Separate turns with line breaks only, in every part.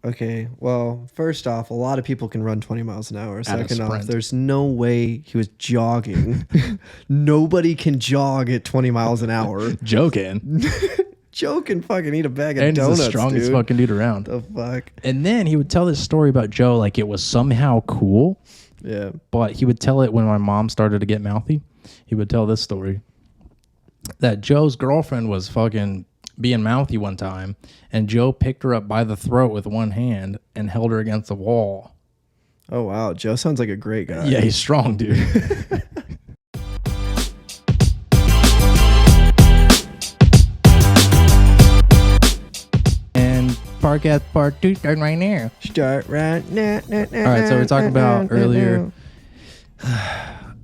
Okay, well, first off, a lot of people can run 20 miles an hour. Second off,
sprint.
there's no way he was jogging. Nobody can jog at 20 miles an hour.
Joe can.
Joe can fucking eat a bag of
And he's
donuts,
the strongest
dude.
fucking dude around.
The fuck?
And then he would tell this story about Joe like it was somehow cool.
Yeah.
But he would tell it when my mom started to get mouthy. He would tell this story. That Joe's girlfriend was fucking being mouthy one time, and Joe picked her up by the throat with one hand and held her against the wall.
Oh, wow. Joe sounds like a great guy.
Yeah, he's strong, dude. And podcast part 2 starting right now.
Start right now.
All right, so we're talking about earlier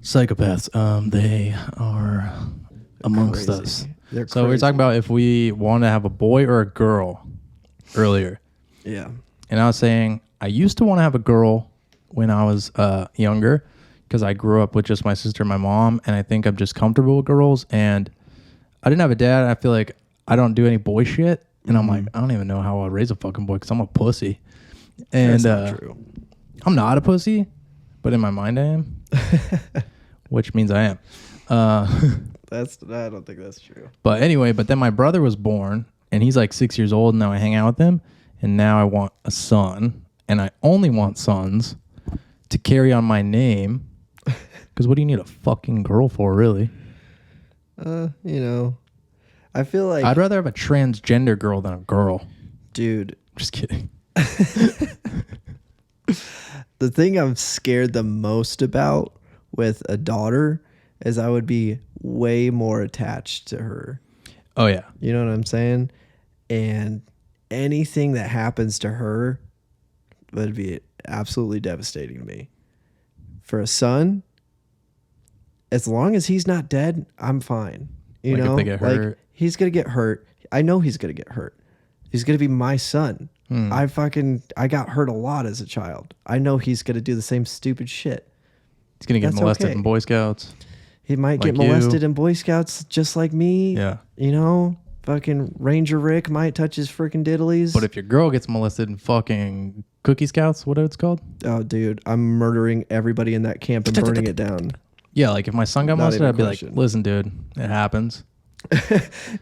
psychopaths. They are amongst
crazy.
us.
They're
So we were
crazy.
talking about if we want to have a boy or a girl earlier.
Yeah.
And I was saying I used to want to have a girl when I was younger because I grew up with just my sister and my mom, and I think I'm just comfortable with girls. And I didn't have a dad. I feel like I don't do any boy shit. And I'm like, I don't even know how I'll raise a fucking boy because I'm a pussy. And
That's not true.
I'm not a pussy, but in my mind I am, which means I am.
I don't think that's true.
But anyway, but then my brother was born, and he's like 6 years old, and now I hang out with him, and now I want a son, and I only want sons to carry on my name, because what do you need a fucking girl for, really?
You know, I feel like,
I'd rather have a transgender girl than a girl.
dude,
Just kidding.
the thing I'm scared the most about with a daughter is I would be way more attached to her.
Oh, yeah.
You know what I'm saying? And anything that happens to her would be absolutely devastating to me. For a son, as long as he's not dead, I'm fine. You
Like if
know,
they get hurt?
He's gonna get hurt. I know he's gonna get hurt. He's gonna be my son. I got hurt a lot as a child. I know he's gonna do the same stupid shit.
He's going to get
That's
molested
okay.
in Boy Scouts.
He might get
Like you.
molested in Boy Scouts just like me.
Yeah.
You know, fucking Ranger Rick might touch his freaking diddlies.
But if your girl gets molested in fucking Cookie Scouts, what it's called?
Oh, dude, I'm murdering everybody in that camp and burning it down.
Yeah, like if my son got
Not
molested,
even
I'd be
question.
like, listen, dude, it happens.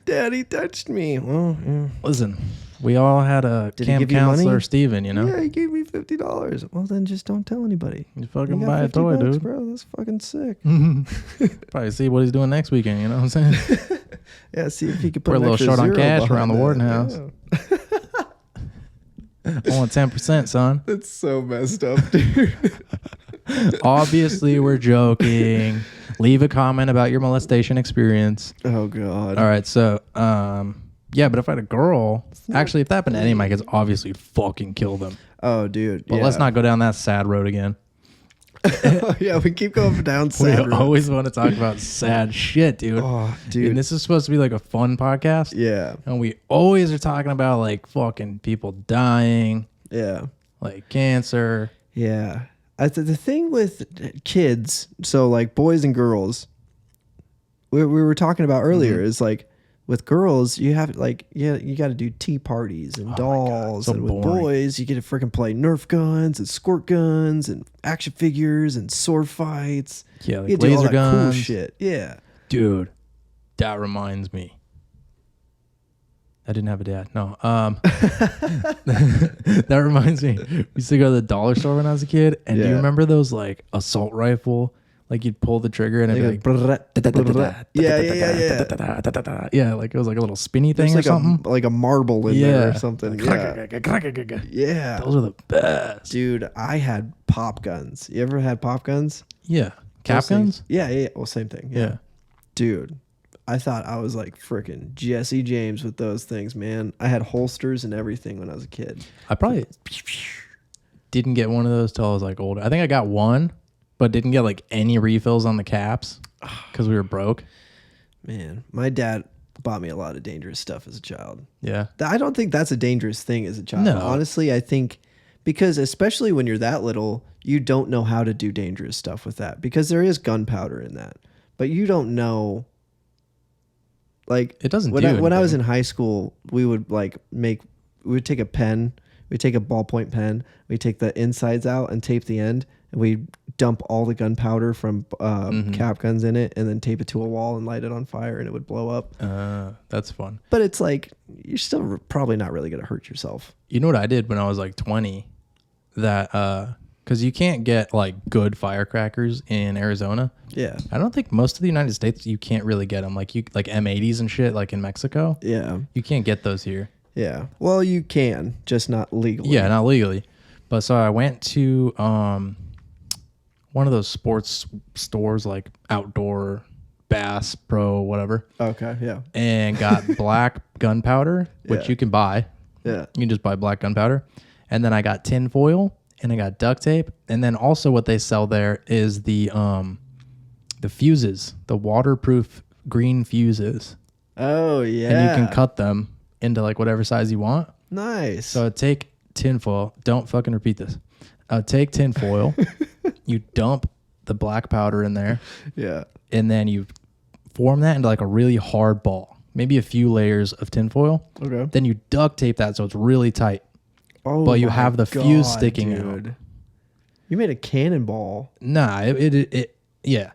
Daddy touched me. Well, yeah.
Listen, we all had a
Did he
camp
give you
counselor,
money?
Steven, you know?
Yeah, he gave me $50. Well, then just don't tell anybody.
You
You
fucking
got
buy a
50
toy,
bucks,
dude.
bro. That's fucking sick.
Probably see what he's doing next weekend, you know what I'm saying?
Yeah, see if he could put
We're a
an
little
extra
short on
zero
cash
behind
around the
that.
Warden house.
Yeah.
I want 10%, son.
That's so messed up, dude.
Obviously, we're joking. Leave a comment about your molestation experience.
Oh, God.
All right, so, yeah, but if I had a girl, actually, if that happened to any of my kids, obviously fucking kill them.
Oh, dude.
But let's not go down that sad road again.
Yeah, we keep going down
We
sad road.
always want to talk about sad shit, dude.
Oh, dude.
And this is supposed to be like a fun podcast.
Yeah.
And we always are talking about like fucking people dying,
Yeah.
like cancer.
Yeah. The thing with kids, so like boys and girls, we were talking about earlier is like with girls, you have like, you got to do tea parties and dolls.
so
And with
boring.
boys, you get to freaking play Nerf guns and squirt guns and action figures and sword fights.
Yeah, like
You do all
laser
that
guns.
cool shit. Yeah.
Dude, that reminds me. I didn't have a dad. No. That reminds me. We used to go to the dollar store when I was a kid. And do you
Yeah.
remember those like assault rifle? Like you'd pull the trigger and it'd be like,
yeah.
yeah, like it was like a little spinny thing
There's
or
like
something.
like a marble in there or something.
Like,
Yeah. Yeah.
Those are the best.
Dude, I had pop guns. You ever had pop guns?
Yeah. Cap
Those things-
guns?
Yeah. Well, same thing.
Yeah.
Dude, I thought I was like freaking Jesse James with those things, man. I had holsters and everything when I was a kid.
I probably didn't get one of those till I was like older. I think I got one, but didn't get like any refills on the caps because we were broke.
Man, my dad bought me a lot of dangerous stuff as a child.
Yeah.
I don't think that's a dangerous thing as a child.
No.
Honestly, I think because especially when you're that little, you don't know how to do dangerous stuff with that because there is gunpowder in that. But you don't know. Like
It doesn't
when
do
I was
anything.
in high school, we would take a pen, We take a ballpoint pen, we take the insides out and tape the end, and we dump all the gunpowder from cap guns in it, and then tape it to a wall and light it on fire, and it would blow up.
That's fun.
But it's like, you're still probably not really going to hurt yourself.
You know what I did when I was like 20? That, because you can't get like good firecrackers in Arizona.
Yeah.
I don't think most of the United States, you can't really get them. Like M80s and shit, like in Mexico.
Yeah.
You can't get those here.
Yeah. Well, you can, just not legally.
Yeah, not legally. But so I went to one of those sports stores, like Outdoor, Bass Pro, whatever.
Okay, yeah.
And got black gunpowder, which you can buy.
Yeah.
You can just buy black gunpowder. And then I got tin foil, and I got duct tape. And then also what they sell there is the fuses, the waterproof green fuses.
Oh, yeah.
And you can cut them into like whatever size you want.
Nice.
So I'd take tinfoil. Don't fucking repeat this. Take tinfoil. You dump the black powder in there.
Yeah.
And then you form that into like a really hard ball. Maybe a few layers of tinfoil.
Okay.
Then you duct tape that so it's really tight.
Oh,
but you have the fuse sticking out.
You made a cannonball.
Nah, yeah.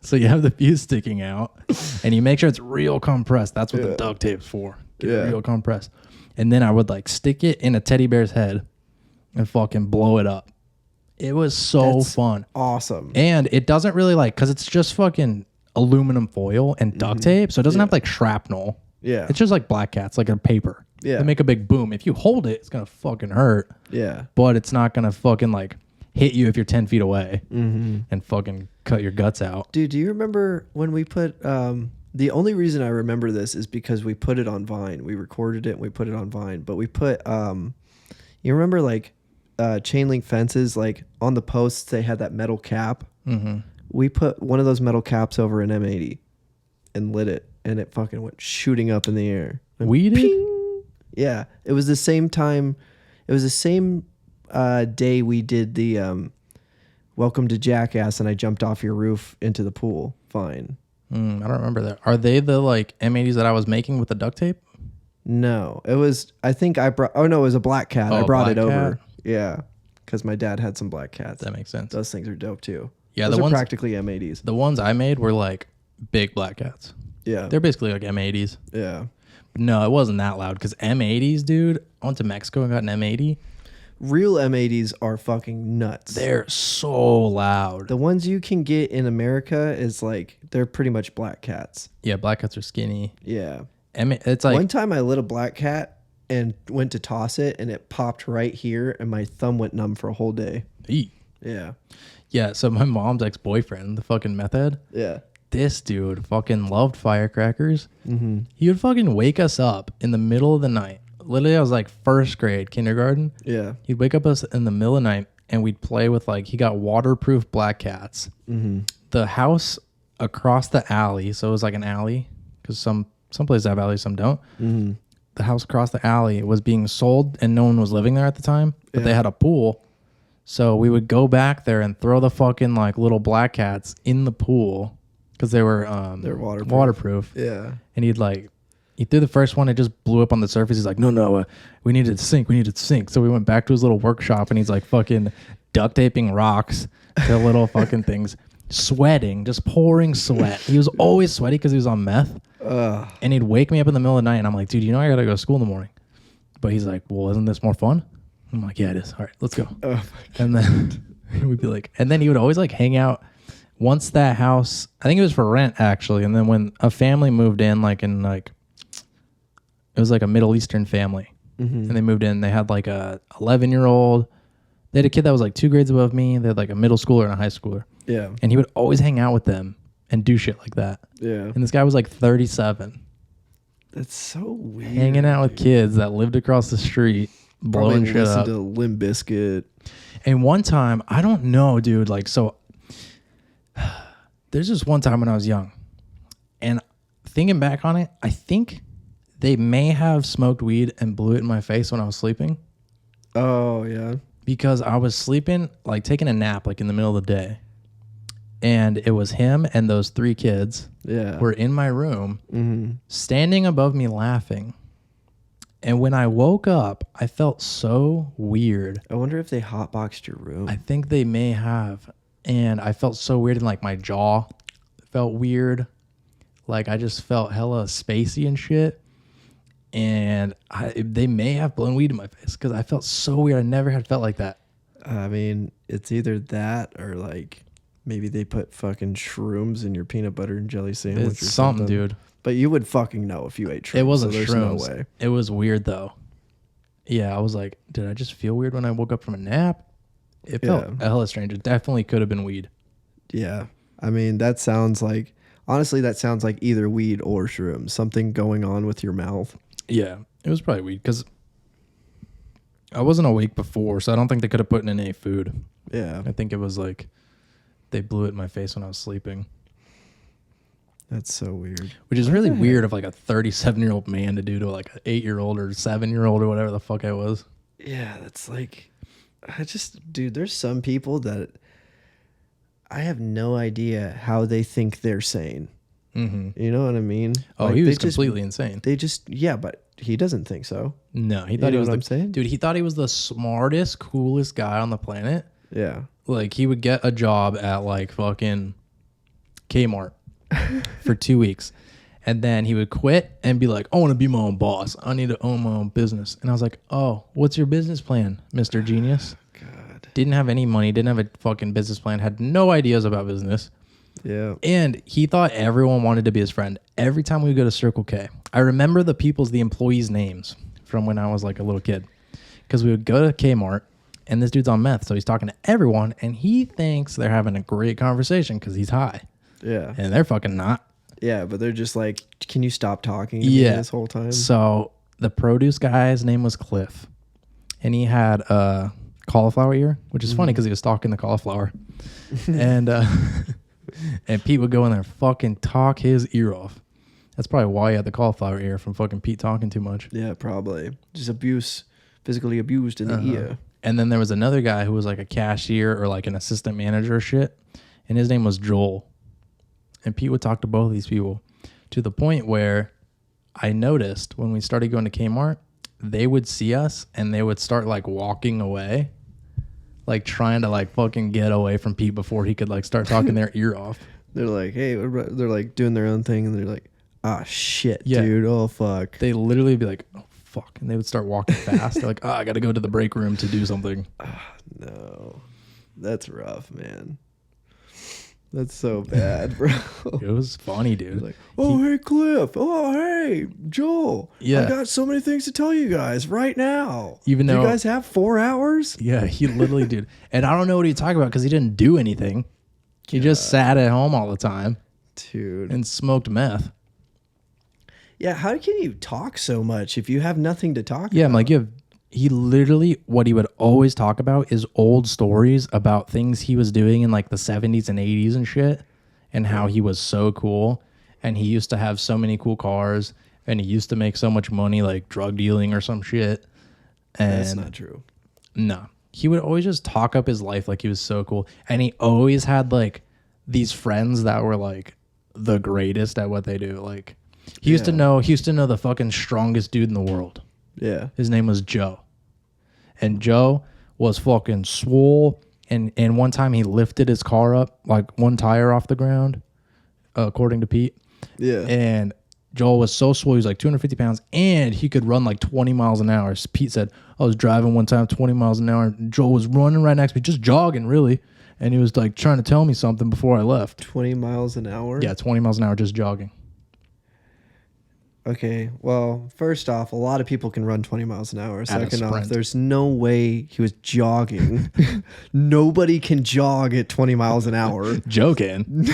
So you have the fuse sticking out, and you make sure it's real compressed. That's what the duct tape's for. Get it real compressed. And then I would like stick it in a teddy bear's head and fucking blow it up. It was so fun.
Awesome.
And it doesn't really like, because it's just fucking aluminum foil and duct tape, so it doesn't have like shrapnel.
Yeah.
It's just like black cats, like a paper.
Yeah.
They make a big boom. If you hold it, it's going to fucking hurt.
Yeah.
But it's not going to fucking like hit you if you're 10 feet away and fucking cut your guts out.
Dude, do you remember when we put, the only reason I remember this is because we put it on Vine. We recorded it and we put it on Vine. But we put, you remember like chain link fences, like on the posts, they had that metal cap. Mm-hmm. We put one of those metal caps over an M80 and lit it, and it fucking went shooting up in the air. And
We did?
ping! Yeah. It was the same time. It was the same day we did the Welcome to Jackass, and I jumped off your roof into the pool. Fine.
I don't remember that. Are they the like M80s that I was making with the duct tape?
No, it was, I think I brought, oh no, it was a black cat.
Oh,
I brought it
black
over.
cat?
Yeah. Because my dad had some black cats.
That makes sense.
Those things are dope too.
Yeah,
those
the
are
ones
practically M80s.
The ones I made were like big black cats.
Yeah.
They're basically like M80s.
Yeah.
But no, it wasn't that loud because M80s, dude. I went to Mexico and got an M80.
Real M80s are fucking nuts.
They're so loud.
The ones you can get in America is like, they're pretty much black cats.
Yeah, black cats are skinny.
Yeah.
It's like
One time I lit a black cat and went to toss it, and it popped right here, and my thumb went numb for a whole day.
eat.
Yeah.
Yeah, so my mom's ex-boyfriend, the fucking meth head,
Yeah.
this dude fucking loved firecrackers. Mm-hmm. He would fucking wake us up in the middle of the night. Literally, I was like first grade, kindergarten.
Yeah.
He'd wake up us in the middle of the night, and we'd play with like, he got waterproof black cats. Mm-hmm. The house across the alley, so it was like an alley, because some places have alleys, some don't. Mm-hmm. The house across the alley was being sold, and no one was living there at the time, but they had a pool. So we would go back there and throw the fucking like little black cats in the pool because they were
They're
waterproof.
Yeah.
And he threw the first one, it just blew up on the surface. He's like, no, we needed to sink. So we went back to his little workshop, and he's like fucking duct taping rocks to little fucking things, sweating, just pouring sweat. He was always sweaty because he was on meth. And he'd wake me up in the middle of the night, and I'm like, dude, I gotta go to school in the morning. But he's like, well, isn't this more fun? I'm like, yeah, it is. All right, let's go. And then we'd be like, and then he would always like hang out. Once that house, I think it was for rent actually. And then when a family moved in, it was like a Middle Eastern family, and they moved in. They had like a 11-year-old. They had a kid that was like 2 grades above me. They had like a middle schooler and a high schooler.
Yeah.
And he would always hang out with them and do shit like that.
Yeah.
And this guy was like 37.
That's so weird.
Hanging out with kids that lived across the street, blowing shit up.
To Limp Bizkit.
And one time, I don't know, dude, like, so there's this one time when I was young, and thinking back on it, I think they may have smoked weed and blew it in my face when I was sleeping.
Oh, yeah.
Because I was sleeping, like taking a nap, like in the middle of the day. And it was him and those 3 kids
Yeah.
were in my room, standing above me laughing. And when I woke up, I felt so weird.
I wonder if they hotboxed your room.
I think they may have. And I felt so weird, and like my jaw felt weird. Like I just felt hella spacey and shit. And they may have blown weed in my face because I felt so weird. I never had felt like that.
I mean, it's either that or like maybe they put fucking shrooms in your peanut butter and jelly sandwich
It's
or
something, dude.
But you would fucking know if you ate shrooms.
It wasn't
so there's
shrooms.
no way.
It was weird though. Yeah, I was like, did I just feel weird when I woke up from a nap? It felt hella strange. It definitely could have been weed.
Yeah. I mean, that sounds like, honestly, that sounds like either weed or shrooms. Something going on with your mouth.
Yeah, it was probably weed because I wasn't awake before, so I don't think they could have put in any food.
Yeah.
I think it was like they blew it in my face when I was sleeping.
That's so weird.
Which is really weird of like a 37-year-old man to do to like an 8-year-old or 7-year-old or whatever the fuck I was.
Yeah, that's like, dude, there's some people that I have no idea how they think they're sane.
Mm-hmm.
You know what I mean?
Oh,
like,
he was completely insane.
Yeah, but he doesn't think so.
No, he thought he was
what I'm saying?
Dude, he thought he was the smartest, coolest guy on the planet.
Yeah.
Like he would get a job at like fucking Kmart for 2 weeks. And then he would quit and be like, I want to be my own boss. I need to own my own business. And I was like, oh, what's your business plan, Mr. Genius?
God.
Didn't have any money, didn't have a fucking business plan, had no ideas about business.
Yeah.
And he thought everyone wanted to be his friend. Every time we would go to Circle K, I remember the employees' names from when I was like a little kid. Because we would go to Kmart, and this dude's on meth, so he's talking to everyone, and he thinks they're having a great conversation because he's high.
Yeah.
And they're fucking not.
Yeah, but they're just like, can you stop talking to me this whole time?
So the produce guy's name was Cliff, and he had a cauliflower ear, which is funny because he was stalking the cauliflower. And and Pete would go in there and fucking talk his ear off. That's probably why he had the cauliflower ear, from fucking Pete talking too much.
Yeah, probably. Just physically abused in the ear.
And then there was another guy who was like a cashier or like an assistant manager or shit, and his name was Joel. And Pete would talk to both of these people to the point where I noticed when we started going to Kmart, they would see us and they would start like walking away, like trying to like fucking get away from Pete before he could like start talking their ear off.
They're like, hey, they're like doing their own thing, and they're like, ah, shit,
Yeah.
dude. Oh, fuck.
They literally be like, oh, fuck. And they would start walking fast. They're like, oh, I got to go to the break room to do something.
No. That's rough, man. That's so bad, bro.
It was funny, dude.
Like, oh, hey, Cliff. Oh, hey, Joel.
Yeah.
I got so many things to tell you guys right now.
Even
Do
though-
you guys have 4 hours?
Yeah, he literally did. And I don't know what he talked about because he didn't do anything. He just sat at home all the time
Dude.
and smoked meth.
Yeah, how can you talk so much if you have nothing to talk
Yeah,
about?
I'm like, he literally, what he would always talk about is old stories about things he was doing in like the 70s and 80s and shit, and how he was so cool. And he used to have so many cool cars, and he used to make so much money like drug dealing or some shit. And
That's not true.
no, he would always just talk up his life like he was so cool. And he always had like these friends that were like the greatest at what they do. Like he used to know the fucking strongest dude in the world.
Yeah.
His name was Joe. And Joe was fucking swole. And one time he lifted his car up, like one tire off the ground, according to Pete.
Yeah.
And Joel was so swole, he was like 250 pounds, and he could run like 20 miles an hour. So Pete said, I was driving one time 20 miles an hour. And Joel was running right next to me, just jogging, really. And he was like trying to tell me something before I left.
20 miles an hour?
Yeah, 20 miles an hour, just jogging.
Okay, well, first off, a lot of people can run 20 miles an hour.
a
Second off,
sprint.
there's no way he was jogging. Nobody can jog at 20 miles an hour.
Joe can.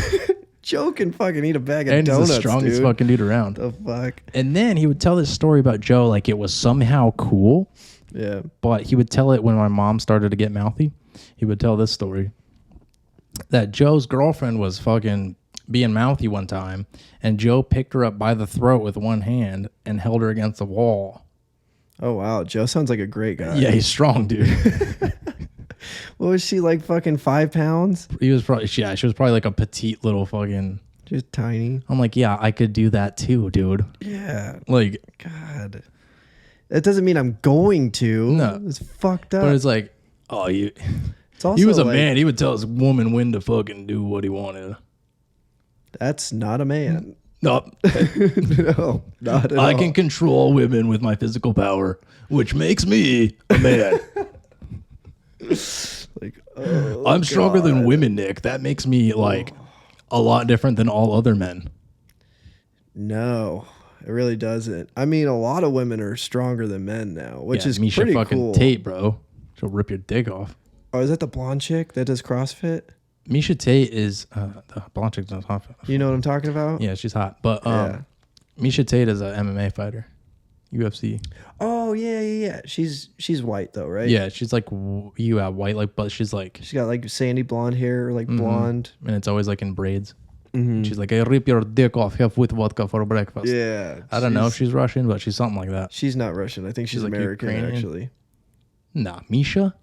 Joe can fucking eat a bag of
And he's
donuts,
the strongest
dude.
fucking dude around.
The fuck?
And then he would tell this story about Joe like it was somehow cool.
Yeah.
But he would tell it when my mom started to get mouthy. He would tell this story. That Joe's girlfriend was fucking being mouthy one time, and Joe picked her up by the throat with one hand and held her against the wall.
Oh, wow. Joe sounds like a great guy.
Yeah, he's strong, dude.
What was she, like fucking 5 pounds?
She was probably like a petite little fucking...
Just tiny.
I'm like, yeah, I could do that too, dude.
Yeah.
Like,
God. That doesn't mean I'm going to.
No.
It's fucked up.
But it's like, oh,
It's also
he was a
like,
man. He would tell his woman when to fucking do what he wanted.
That's not a man.
No,
No, not at all.
I can control women with my physical power, which makes me a man.
Like, oh,
I'm stronger than
God.
women, Nick. That makes me like a lot different than all other men.
No, it really doesn't. I mean, a lot of women are stronger than men now, which is
Misha
pretty
fucking
cool.
Tate, bro. She'll rip your dick off.
Oh, is that the blonde chick that does CrossFit?
Misha Tate is the blonde chick's not hot.
You know what I'm talking about?
Yeah, she's hot. But
Yeah.
Misha Tate is an MMA fighter, UFC.
Oh yeah. She's white though, right?
Yeah, she's like white, like, but she's like,
She's got like sandy blonde hair, like blonde.
and it's always like in braids.
Mm-hmm.
She's like, I rip your dick off, have with vodka for breakfast.
Yeah.
I don't know if she's Russian, but she's something like that.
She's not Russian. I think she's
like
American,
Ukrainian?
actually.
Nah, Misha?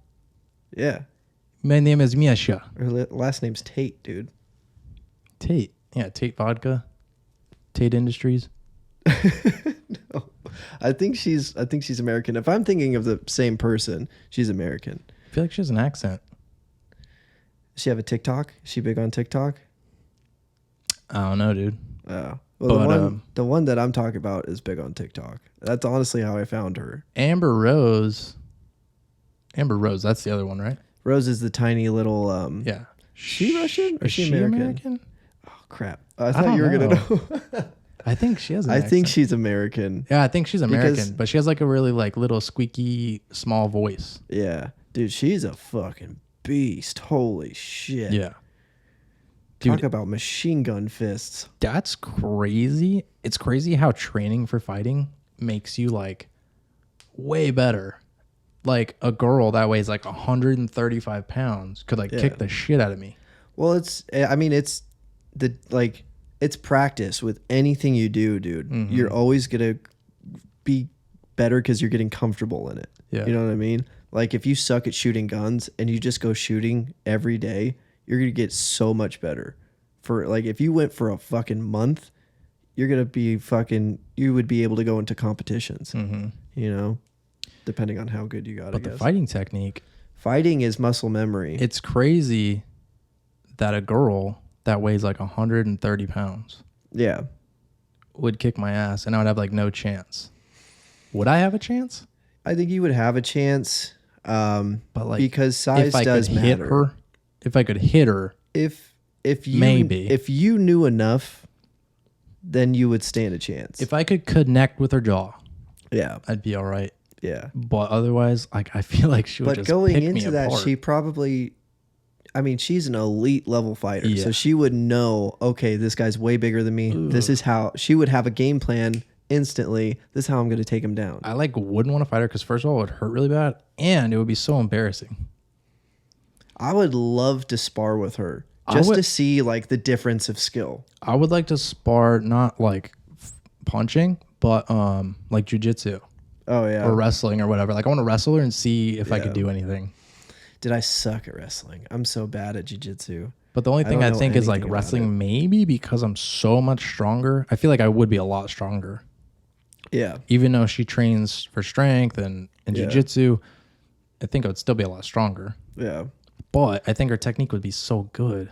Yeah.
My name is Misha.
Her last name's Tate, dude.
Tate. Yeah, Tate Vodka. Tate Industries.
No. I think she's American. If I'm thinking of the same person, she's American.
I feel like she has an accent.
Does she have a TikTok? Is she big on TikTok?
I don't know, dude.
Oh. Well,
But,
the one that I'm talking about is big on TikTok. That's honestly how I found her.
Amber Rose, that's the other one, right?
Rose is the tiny little.
Yeah.
She Russian or
Is
she American? Oh crap! I thought
don't
you were gonna
know.
know.
I think she has an
I think
accent.
she's American.
Yeah, I think she's American,
Because-
but she has like a really like little squeaky small voice.
Yeah, dude, she's a fucking beast. Holy shit!
Yeah.
Talk
Dude,
about machine gun fists.
that's crazy. It's crazy how training for fighting makes you like way better. Like a girl that weighs like 135 pounds could like kick the shit out of me.
Well, it's it's practice with anything you do, dude.
Mm-hmm.
You're always gonna be better because you're getting comfortable in it.
Yeah.
You know what I mean? Like if you suck at shooting guns and you just go shooting every day, you're gonna get so much better. For like if you went for a fucking month, you're gonna be fucking. You would be able to go into competitions.
Mm-hmm.
You know, depending on how good you got.
But the fighting technique,
fighting is muscle memory.
it's crazy that a girl that weighs like 130 pounds
Yeah.
would kick my ass and I would have like no chance. Would I have a chance?
I think you would have a chance.
But like
because size
if I
does
could
matter.
hit her, if I could hit her,
If you
Maybe.
if you knew enough, then you would stand a chance.
if I could connect with her jaw,
yeah,
I'd be all right.
yeah.
But otherwise, like I feel like she would
But
just
going
pick me
into that,
apart.
she probably. I mean, she's an elite level fighter, so
Yeah.
she would know. Okay, this guy's way bigger than me. This is how she would have a game plan instantly. This is how I'm going to take him down.
I like wouldn't want to fight her because first of all, it would hurt really bad, and it would be so embarrassing.
I would love to spar with her
I
just
would-
to see like the difference of skill.
I would like to spar, not like punching, but like jujitsu
Oh yeah.
or wrestling or whatever. Like I want to wrestle her and see if I could
Yeah.
do anything.
Did I suck at wrestling? I'm so bad at jiu-jitsu.
But the only
I
thing
don't
I
know
think is like
anything about
wrestling, maybe because I'm so much stronger. I feel like I would be a lot stronger,
Yeah.
even though she trains for strength and
Yeah.
jujitsu. I think I would still be a lot stronger.
Yeah.
But I think her technique would be so good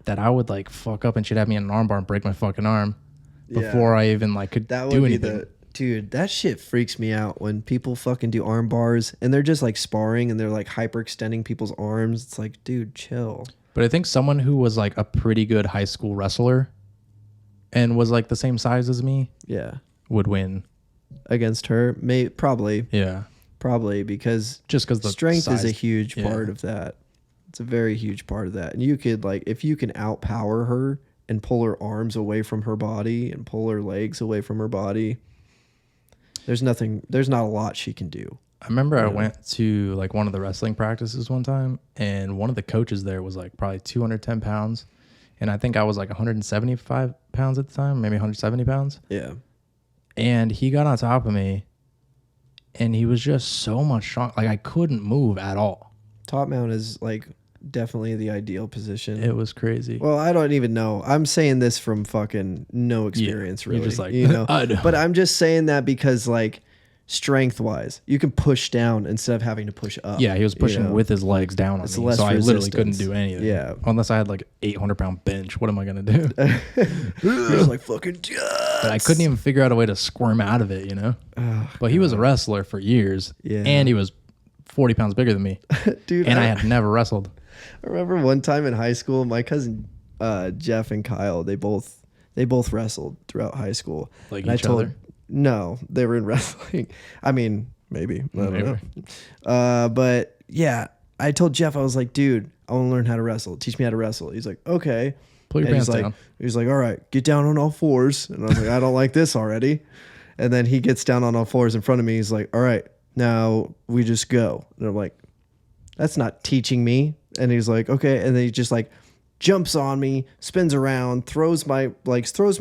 that I would like fuck up and she'd have me in an armbar and break my fucking arm before I even like could
That would
do
be
anything.
dude, that shit freaks me out when people fucking do arm bars and they're just like sparring and they're like hyperextending people's arms. It's like, dude, chill.
But I think someone who was like a pretty good high school wrestler and was like the same size as me
Yeah.
would win.
Against her, probably because
Just because the
strength
size.
is a huge
Yeah.
part of that. It's a very huge part of that. And you could like if you can outpower her and pull her arms away from her body and pull her legs away from her body, there's not a lot she can do.
I remember I went to like one of the wrestling practices one time, and one of the coaches there was like probably 210 pounds. And I think I was like 175 pounds at the time, maybe 170 pounds.
Yeah.
And he got on top of me, and he was just so much strong. Like I couldn't move at all.
Top mount is like definitely the ideal position.
It was crazy.
Well, I don't even know. I'm saying this from fucking no experience,
you're
really.
just like,
you know.
I know.
But I'm just saying that because like strength wise. You can push down instead of having to push up.
Yeah, he was pushing with his legs down on
It's
me,
less
so I literally
resistance.
couldn't do anything.
Yeah.
Unless I had like 800-pound bench. What am I gonna do?
You're just like fucking.
But I couldn't even figure out a way to squirm out of it, you know. But he was a wrestler for years, and he was 40 pounds bigger than me,
dude.
and I had never wrestled.
I remember one time in high school, my cousin Jeff and Kyle, they both wrestled throughout high school.
Like
and
each other?
No, they were in wrestling. I mean, maybe. I don't know. But yeah, I told Jeff, I was like, dude, I want to learn how to wrestle. Teach me how to wrestle. He's like, okay.
Pull your
And
pants down.
He's like, all right, get down on all fours. And I was like, I don't like this already. And then he gets down on all fours in front of me. He's like, all right, now we just go. And I'm like, that's not teaching me. And he's like, okay. And then he just like jumps on me, spins around, throws me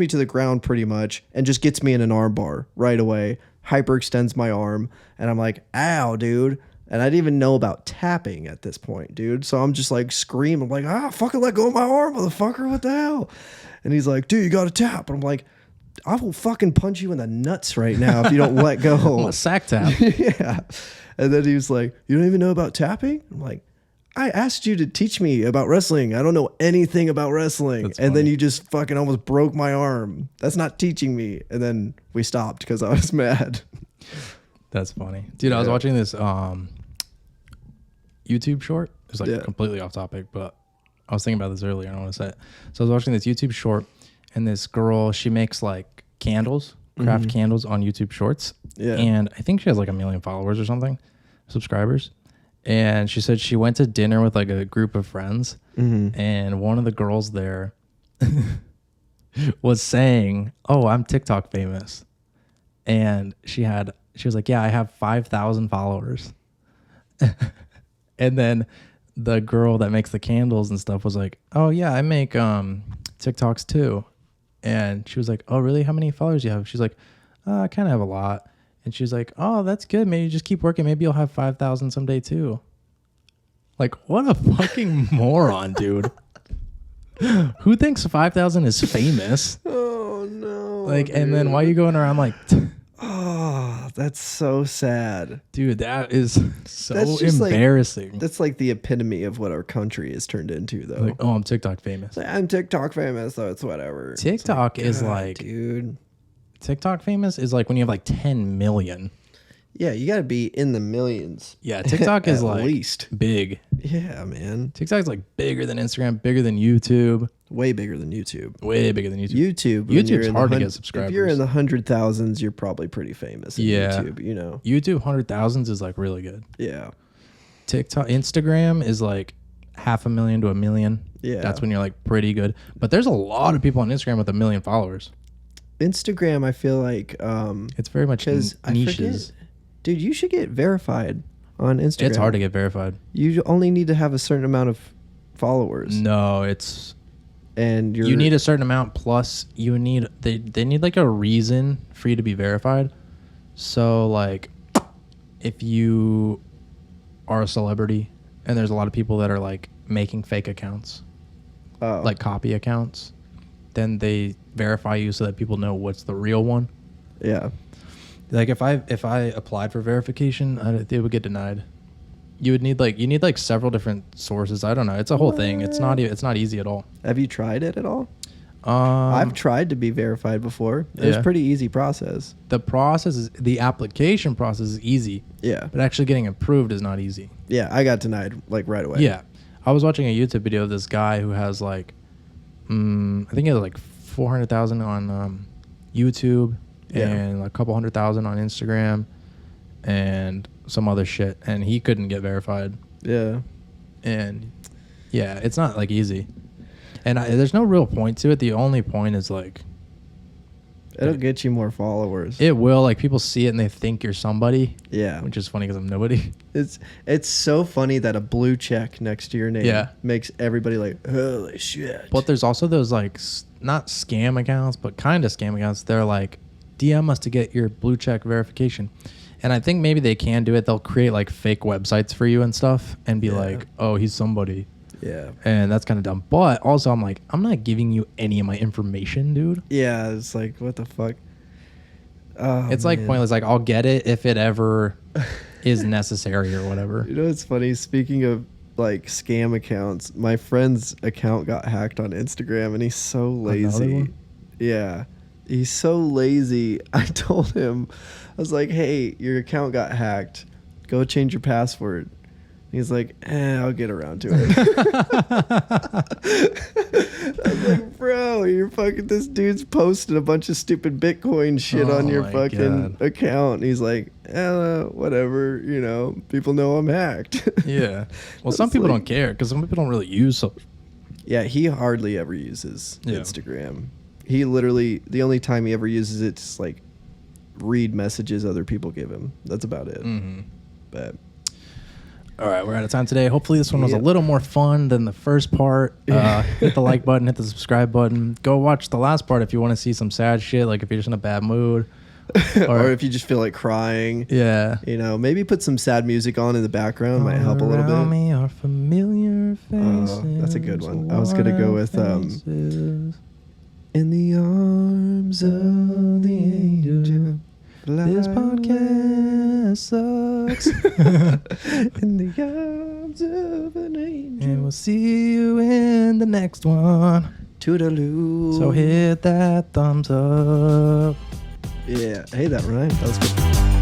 to the ground pretty much, and just gets me in an arm bar right away. Hyperextends my arm. And I'm like, ow, dude. And I didn't even know about tapping at this point, dude. So I'm just like screaming, I'm like, fucking let go of my arm, motherfucker. What the hell? And he's like, dude, you got to tap. And I'm like, I will fucking punch you in the nuts right now if you don't let go.
A sack tap.
Yeah. And then he was like, you don't even know about tapping? I'm like, I asked you to teach me about wrestling. I don't know anything about wrestling.
That's
and
funny.
then you just fucking almost broke my arm. That's not teaching me. And then we stopped because I was mad.
That's funny. Dude, I was watching this YouTube short. It's like completely off topic, but I was thinking about this earlier. I don't want to say it. So I was watching this YouTube short, and this girl, she makes like candles, craft candles on YouTube Shorts.
Yeah.
And I think she has like 1 million followers or something, subscribers. And she said she went to dinner with like a group of friends, and one of the girls there was saying, "Oh, I'm TikTok famous," and she was like, "Yeah, I have 5,000 followers," and then the girl that makes the candles and stuff was like, "Oh yeah, I make TikToks too," and she was like, "Oh really? How many followers do you have?" She's like, "I kind of have a lot." And she's like, "Oh, that's good. Maybe just keep working. Maybe you'll have 5,000 someday too." Like, what a fucking moron, dude. Who thinks 5,000 is famous?
Oh, no.
Like, dude. And then why are you going around like...
Oh, that's so sad.
Dude, that is so embarrassing.
Like, that's like the epitome of what our country has turned into, though.
Like, oh, I'm TikTok famous.
Like, I'm TikTok famous, so it's whatever.
TikTok
it's
is like...
Dude.
TikTok famous is like when you have like 10 million.
Yeah, you got to be in the millions.
Yeah, TikTok is like
least
big.
Yeah, man.
TikTok's like bigger than Instagram, bigger than YouTube.
Way bigger than YouTube.
Way bigger than YouTube.
YouTube's
hard to get subscribers.
If you're in the 100,000s, you're probably pretty famous in YouTube, you know.
YouTube 100,000s is like really good.
Yeah.
TikTok, Instagram is like 500,000 to 1 million.
Yeah.
That's when you're like pretty good. But there's a lot of people on Instagram with 1 million followers.
Instagram, I feel like
it's very much niches.
Dude, you should get verified on Instagram.
It's hard to get verified.
You only need to have a certain amount of followers.
No, it's
and
you need a certain amount plus you need they need like a reason for you to be verified. So like if you are a celebrity and there's a lot of people that are like making fake accounts, like copy accounts, then they verify you so that people know what's the real one.
Yeah.
Like if I applied for verification, it would get denied. You need like several different sources. I don't know. It's a whole thing. It's not easy at all.
Have you tried it at all? I've tried to be verified before. It was a pretty easy process.
The application process is easy.
Yeah.
But actually getting approved is not easy.
Yeah, I got denied like right away.
Yeah. I was watching a YouTube video of this guy who has like I think he has like 400,000 on YouTube and a couple 100,000 on Instagram and some other shit, and he couldn't get verified.
Yeah.
And yeah, it's not like easy. And there's no real point to it. The only point is like
it'll get you more followers.
It will. Like people see it and they think you're somebody.
Yeah.
Which is funny because I'm nobody.
It's so funny that a blue check next to your name makes everybody like, holy shit.
But there's also those like not scam accounts, but kind of scam accounts. They're like, DM us to get your blue check verification. And I think maybe they can do it. They'll create like fake websites for you and stuff and be like, oh, he's somebody.
Yeah.
And that's kind of dumb. But also I'm like, I'm not giving you any of my information, dude.
Yeah. It's like, what the fuck? Oh,
It's like
man.
pointless. Like I'll get it if it ever is necessary or whatever.
You know, it's funny. Speaking of like scam accounts, my friend's account got hacked on Instagram, and he's so
Another
lazy.
one?
Yeah, he's so lazy. I told him, I was like, "Hey, your account got hacked. Go change your password." He's like, I'll get around to it. I was like, bro, you're fucking, this dude's posted a bunch of stupid Bitcoin shit on your
my
fucking
God.
account. And he's like, whatever, you know, people know I'm hacked.
Yeah. Well, some
It's
people
like-
don't care because some people don't really use social.
Yeah, he hardly ever uses
Yeah.
Instagram. He literally, the only time he ever uses it is like read messages other people give him. That's about it.
Mm-hmm.
But
All right, we're out of time today. Hopefully this one was a
Yep.
little more fun than the first part. Hit the like button, hit the subscribe button. Go watch the last part if you want to see some sad shit, like if you're just in a bad mood.
or if you just feel like crying,
Yeah.
you know, maybe put some sad music on in the background might help a little
Around
bit.
me are familiar faces.
That's a good one. I was gonna go with,
faces.
In the arms of the angel.
This podcast sucks.
In the arms of an angel.
And we'll see you in the next one.
Toodaloo.
So hit that thumbs up.
Yeah. Hey, that rhymed. That was good.